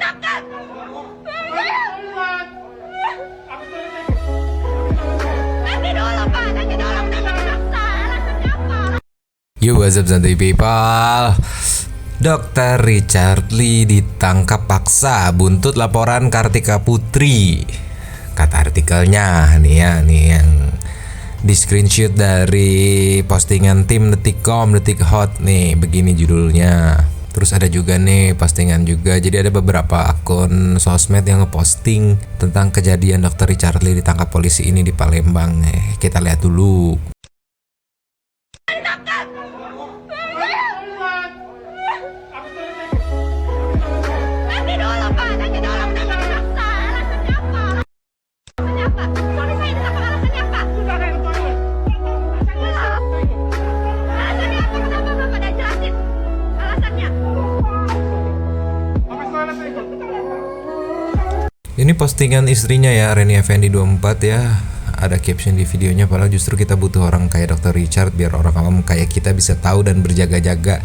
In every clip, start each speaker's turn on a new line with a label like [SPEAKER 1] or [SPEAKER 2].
[SPEAKER 1] ditangkap! Nanti dulu Pak, nanti dulu kenapa dipaksa? Alasannya apa?
[SPEAKER 2] Yo, what's up santuy people? Dr. Richard Lee ditangkap paksa buntut laporan Kartika Putri. Kata artikelnya nih ya, nih yang di screenshot dari postingan tim Detikcom, Detik Hot nih, begini judulnya. Terus ada juga nih postingan juga. Jadi ada beberapa akun sosmed yang ngeposting tentang kejadian Dr. Richard Lee ditangkap polisi ini di Palembang. Kita lihat dulu.
[SPEAKER 1] Nanti dulu Pak, nanti dulu kenapa dipaksa? Alasannya apa? Alasannya apa? Suami saya ditangkap alasannya apa? Alasannya apa? Kenapa Bapak tidak jelasin? Alasannya?
[SPEAKER 2] Ini postingan istrinya ya, Reni Effendi 24 ya. Ada caption di videonya, padahal justru kita butuh orang kayak Dr. Richard biar orang awam kayak kita bisa tahu dan berjaga-jaga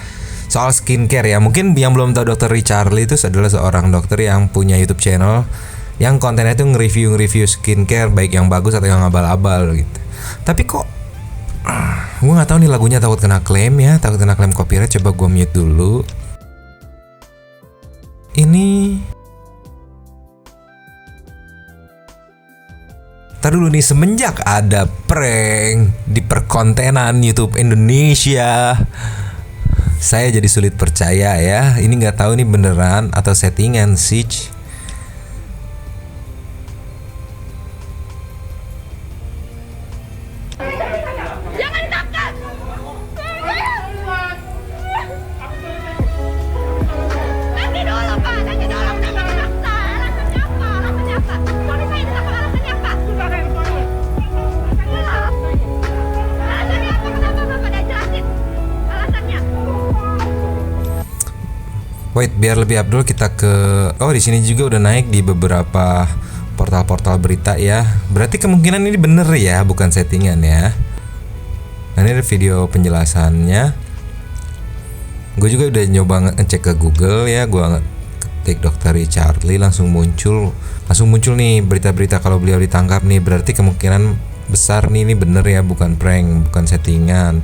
[SPEAKER 2] soal skincare ya. Mungkin yang belum tahu, Dr. Richard Lee itu adalah seorang dokter yang punya YouTube channel yang kontennya itu nge-review skincare, baik yang bagus atau yang abal-abal gitu. Tapi kok gue nggak tahu nih, lagunya takut kena klaim ya, takut kena klaim copyright. Coba gue mute dulu. Ini tar dulu nih, semenjak ada prank di perkontenan YouTube Indonesia, saya jadi sulit percaya ya. Ini nggak tahu nih beneran atau settingan sih.
[SPEAKER 1] Jangan tangkap! Nanti dulu Pak, nanti dulu kenapa dipaksa? Alasannya apa? Alasannya apa? Suami saya ditangkap alasannya apa? Alasannya apa? Kenapa Bapak tidak jelasin? Alasannya?
[SPEAKER 2] Wait, biar lebih abdul kita ke di sini juga udah naik di beberapa portal-portal berita ya. Berarti kemungkinan ini bener ya, bukan settingan ya. Nah, ini ada video penjelasannya. Gue juga udah nyoba ngecek ke Google ya, gue ketik Dr. Richard Lee, langsung muncul nih berita-berita kalau beliau ditangkap nih. Berarti kemungkinan besar nih ini bener ya, bukan prank, bukan settingan.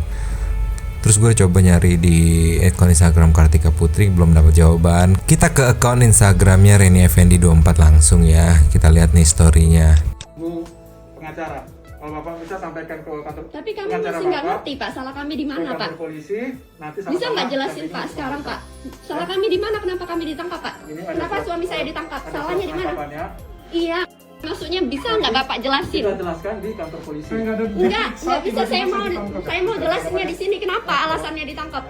[SPEAKER 2] Terus gue coba nyari di akun Instagram Kartika Putri, belum dapat jawaban. Kita ke akun Instagramnya Reni Effendi 24 langsung ya. Kita lihat nih storynya.
[SPEAKER 3] Bu pengacara, kalau Bapak bisa sampaikan ke kantor.
[SPEAKER 1] Tapi kami
[SPEAKER 3] pengacara
[SPEAKER 1] masih nggak
[SPEAKER 3] Bapak,
[SPEAKER 1] ngerti Pak, salah kami di
[SPEAKER 3] ke
[SPEAKER 1] mana
[SPEAKER 3] kantor
[SPEAKER 1] Pak?
[SPEAKER 3] polisi, nanti
[SPEAKER 1] Bisa
[SPEAKER 3] sama-sama
[SPEAKER 1] nggak jelasin
[SPEAKER 3] dampingi
[SPEAKER 1] Pak
[SPEAKER 3] untuk
[SPEAKER 1] sekarang Pak?
[SPEAKER 3] penangkapan.
[SPEAKER 1] Salah kami di mana? Kenapa kami ditangkap Pak?
[SPEAKER 3] Ini ada
[SPEAKER 1] Kenapa
[SPEAKER 3] surat-
[SPEAKER 1] suami saya ditangkap?
[SPEAKER 3] ada
[SPEAKER 1] Salahnya
[SPEAKER 3] surat
[SPEAKER 1] di mana?
[SPEAKER 3] penangkapannya.
[SPEAKER 1] Iya, maksudnya bisa nggak Bapak jelasin?
[SPEAKER 3] Kita jelaskan di kantor polisi.
[SPEAKER 1] Enggak bisa. Saya mau jelasinnya di sini. Kenapa alasannya ditangkap?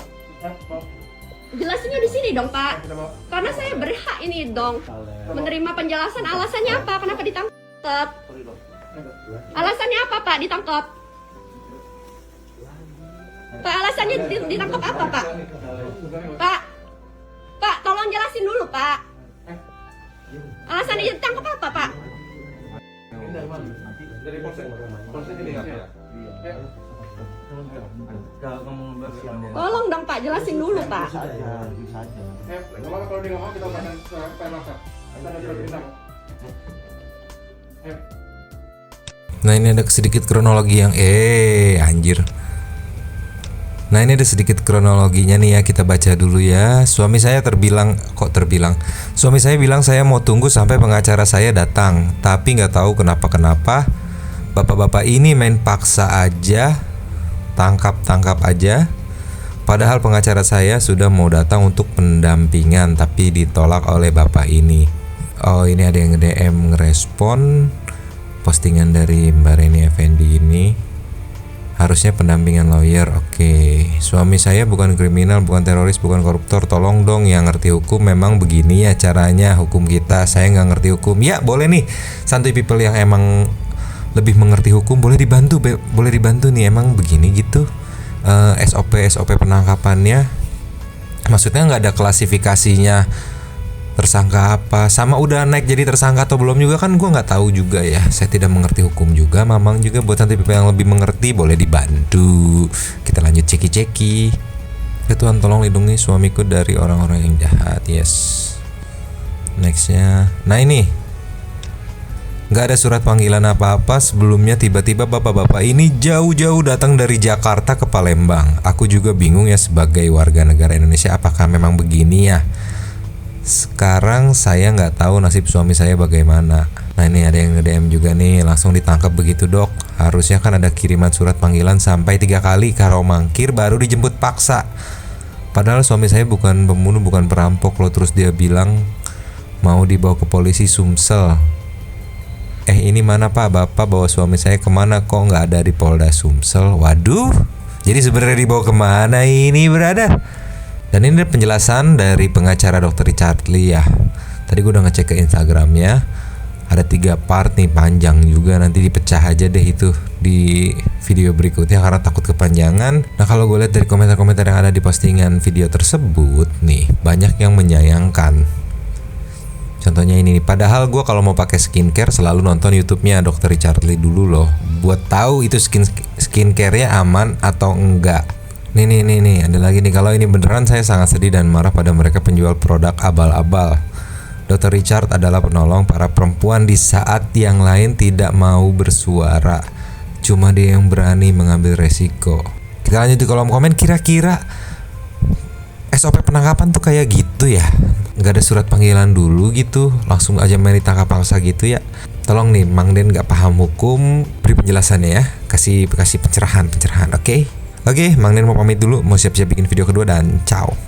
[SPEAKER 1] Jelasinnya di sini dong Pak. Karena saya berhak ini dong menerima penjelasan. Alasannya apa? Kenapa ditangkap? Alasannya apa Pak ditangkap? Pak, alasannya ditangkap apa Pak? Pak, tolong jelasin dulu Pak. Alasannya ditangkap apa Pak?
[SPEAKER 3] Ini dari mana? Dari polsek. Polsek ini ya.
[SPEAKER 1] Tolong dong Pak, jelasin dulu Pak.
[SPEAKER 3] Kalau dia nggak mau kita akan supaya maksa. Kita ada surat perintah.
[SPEAKER 2] Nah, ini ada sedikit kronologi yang anjir. Nah, ini ada sedikit kronologinya nih ya, kita baca dulu ya. Suami saya Suami saya bilang saya mau tunggu sampai pengacara saya datang, tapi nggak tahu kenapa bapak-bapak ini main paksa aja, tangkap aja. Padahal pengacara saya sudah mau datang untuk pendampingan, tapi ditolak oleh bapak ini. Oh, ini ada yang nge-DM ngerespon postingan dari Mbak Reni Effendi ini. Harusnya pendampingan lawyer. Oke. Suami saya bukan kriminal, bukan teroris, bukan koruptor. Tolong dong yang ngerti hukum, memang begini ya caranya hukum kita. Saya nggak ngerti hukum. Ya boleh nih, santuy people yang emang lebih mengerti hukum boleh dibantu nih, emang begini gitu. SOP penangkapannya. Maksudnya nggak ada klasifikasinya tersangka apa, sama udah naik jadi tersangka atau belum juga kan gue nggak tahu juga ya. Saya tidak mengerti hukum juga, mamang juga. Buat nanti people yang lebih mengerti boleh dibantu. Kita lanjut ceki-ceki. Ya Tuhan, tolong lindungi suamiku dari orang-orang yang jahat. Yes. Nextnya, nah ini nggak ada surat panggilan apa-apa sebelumnya, tiba-tiba bapak-bapak ini jauh-jauh datang dari Jakarta ke Palembang. Aku juga bingung ya sebagai warga negara Indonesia, apakah memang begini ya. Sekarang saya nggak tahu nasib suami saya bagaimana. Nah ini ada yang nge-DM juga nih, langsung ditangkap begitu dok. Harusnya kan ada kiriman surat panggilan sampai 3 kali, karo mangkir baru dijemput paksa. Padahal suami saya bukan pembunuh, bukan perampok loh. Terus dia bilang mau dibawa ke polisi Sumsel. Ini mana pak, bapak bawa suami saya kemana kok nggak ada di Polda Sumsel? Waduh, jadi sebenarnya dibawa kemana ini brother? Dan ini penjelasan dari pengacara Dr. Richard Lee ya. Tadi gue udah ngecek ke Instagramnya, ada 3 part nih, panjang juga, nanti dipecah aja deh itu di video berikutnya karena takut kepanjangan. Nah kalau gue lihat dari komentar-komentar yang ada di postingan video tersebut nih, banyak yang menyayangkan. Contohnya ini nih, padahal gue kalau mau pakai skincare selalu nonton YouTube-nya Dr. Richard Lee dulu loh, buat tahu itu skincare-nya aman atau enggak. Nih, ada lagi nih, kalau ini beneran saya sangat sedih dan marah pada mereka penjual produk abal-abal. Dr. Richard adalah penolong para perempuan di saat yang lain tidak mau bersuara. Cuma dia yang berani mengambil resiko. Kita lanjut di kolom komen, kira-kira SOP penangkapan tuh kayak gitu ya? Nggak ada surat panggilan dulu gitu, langsung aja main ditangkap paksa gitu ya? Tolong nih Mang Den nggak paham hukum, beri penjelasannya ya, kasih pencerahan, oke? Oke, Mang Den mau pamit dulu, mau siap-siap bikin video kedua dan ciao.